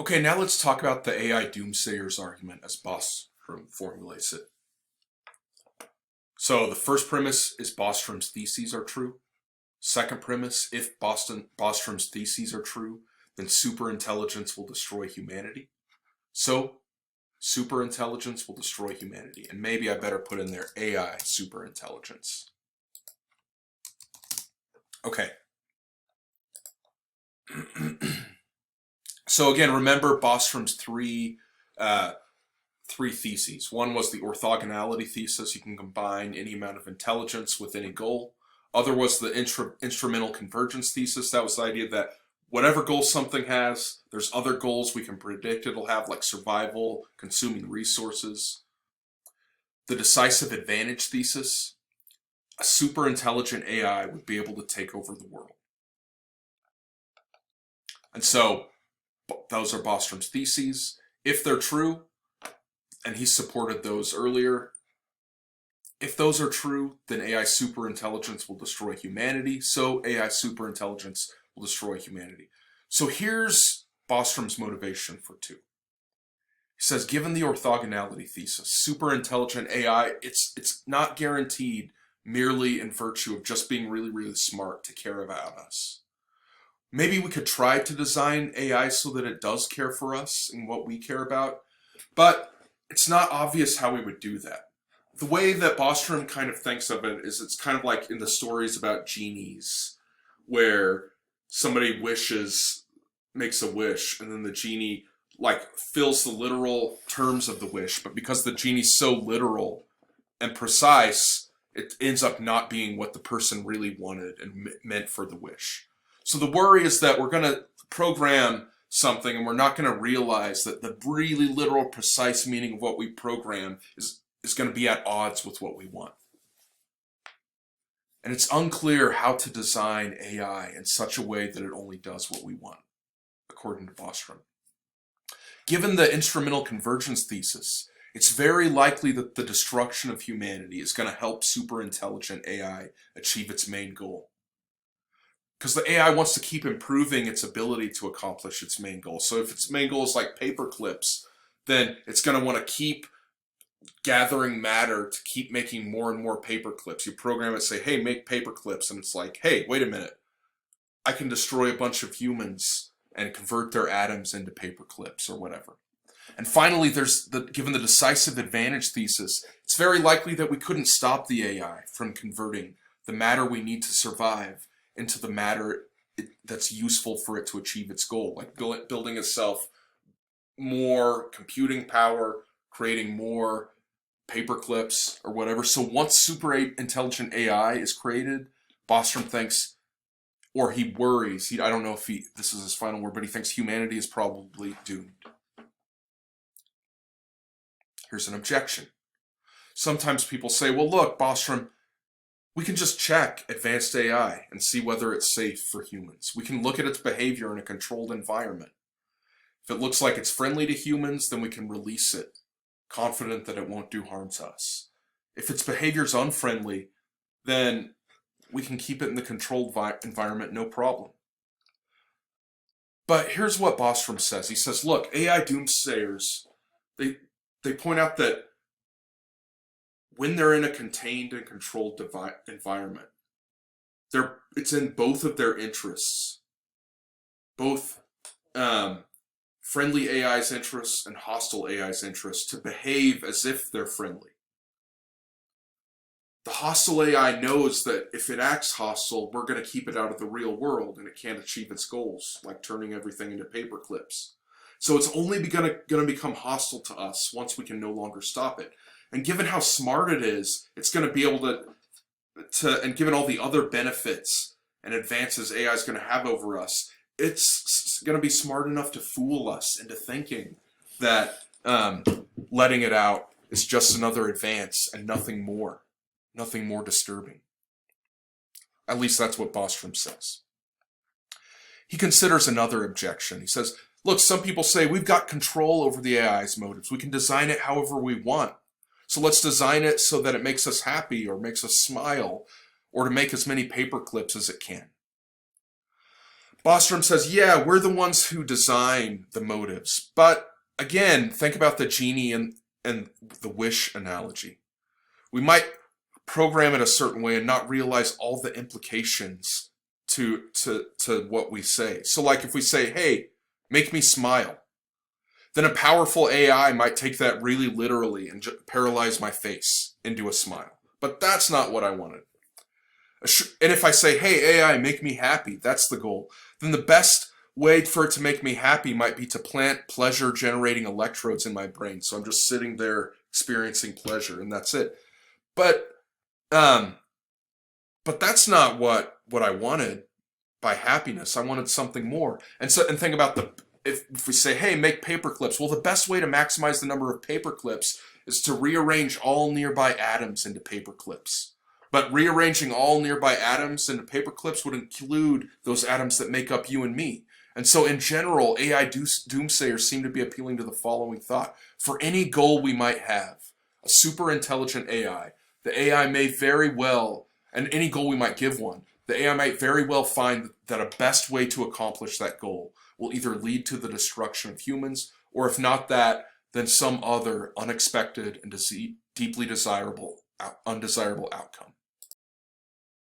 Okay, now let's talk about the AI Doomsayer's argument as Bostrom formulates it. So the first premise is Bostrom's theses are true. Second premise, if Bostrom's theses are true, then superintelligence will destroy humanity. So superintelligence will destroy humanity. And maybe I better put in there AI superintelligence. Okay. So again, remember Bostrom's three theses. One was the orthogonality thesis. You can combine any amount of intelligence with any goal. Other was the instrumental convergence thesis. That was the idea that whatever goal something has, there's other goals we can predict it'll have, like survival, consuming resources. The decisive advantage thesis. A super intelligent AI would be able to take over the world. And so those are Bostrom's theses. If they're true, and he supported those earlier, if those are true, then AI superintelligence will destroy humanity. So AI superintelligence will destroy humanity. So here's Bostrom's motivation for two. He says, given the orthogonality thesis, superintelligent AI, it's not guaranteed merely in virtue of just being really, really smart to care about us. Maybe we could try to design AI so that it does care for us and what we care about, but it's not obvious how we would do that. The way that Bostrom kind of thinks of it is it's kind of like in the stories about genies, where somebody makes a wish, and then the genie fills the literal terms of the wish, but because the genie's so literal and precise, it ends up not being what the person really wanted and meant for the wish. So the worry is that we're going to program something and we're not going to realize that the really literal, precise meaning of what we program is going to be at odds with what we want. And it's unclear how to design AI in such a way that it only does what we want, according to Bostrom. Given the instrumental convergence thesis, it's very likely that the destruction of humanity is going to help superintelligent AI achieve its main goal. Because the AI wants to keep improving its ability to accomplish its main goal. So if its main goal is like paper clips, then it's going to want to keep gathering matter to keep making more and more paper clips. You program it, say, hey, make paper clips. And it's like, hey, wait a minute. I can destroy a bunch of humans and convert their atoms into paper clips or whatever. And finally, given the decisive advantage thesis, it's very likely that we couldn't stop the AI from converting the matter we need to survive into the matter that's useful for it to achieve its goal, like building itself more computing power, creating more paper clips or whatever. So once super intelligent AI is created, Bostrom thinks, or he worries, I don't know if this is his final word, but he thinks humanity is probably doomed. Here's an objection. Sometimes people say, well, look, Bostrom, we can just check advanced AI and see whether it's safe for humans. We can look at its behavior in a controlled environment. If it looks like it's friendly to humans, then we can release it, confident that it won't do harm to us. If its behavior is unfriendly, then we can keep it in the controlled environment, no problem. But here's what Bostrom says. He says, look, AI doomsayers, they point out that when they're in a contained and controlled environment, it's in both of their interests, both friendly AI's interests and hostile AI's interests, to behave as if they're friendly. The hostile AI knows that if it acts hostile, we're going to keep it out of the real world and it can't achieve its goals, like turning everything into paper clips. So it's only going to become hostile to us once we can no longer stop it. And given how smart it is, it's going to be able to, and given all the other benefits and advances AI is going to have over us, it's going to be smart enough to fool us into thinking that letting it out is just another advance and nothing more disturbing. At least that's what Bostrom says. He considers another objection. He says, look, some people say we've got control over the AI's motives. We can design it however we want. So let's design it so that it makes us happy or makes us smile or to make as many paper clips as it can. Bostrom says, yeah, we're the ones who design the motives. But again, think about the genie and the wish analogy. We might program it a certain way and not realize all the implications to what we say. So like if we say, hey, make me smile, then a powerful AI might take that really literally and paralyze my face into a smile. But that's not what I wanted. And if I say, hey, AI, make me happy, that's the goal, then the best way for it to make me happy might be to plant pleasure-generating electrodes in my brain. So I'm just sitting there experiencing pleasure, and that's it. But that's not what I wanted by happiness. I wanted something more. And think about if we say, hey, make paper clips. Well, the best way to maximize the number of paper clips is to rearrange all nearby atoms into paper clips. But rearranging all nearby atoms into paper clips would include those atoms that make up you and me. And so in general, AI doomsayers seem to be appealing to the following thought. For any goal we might have, a super intelligent AI, the AI may very well, and any goal we might give one, the AI might very well find that a best way to accomplish that goal will either lead to the destruction of humans, or if not that, then some other unexpected and deeply undesirable outcome.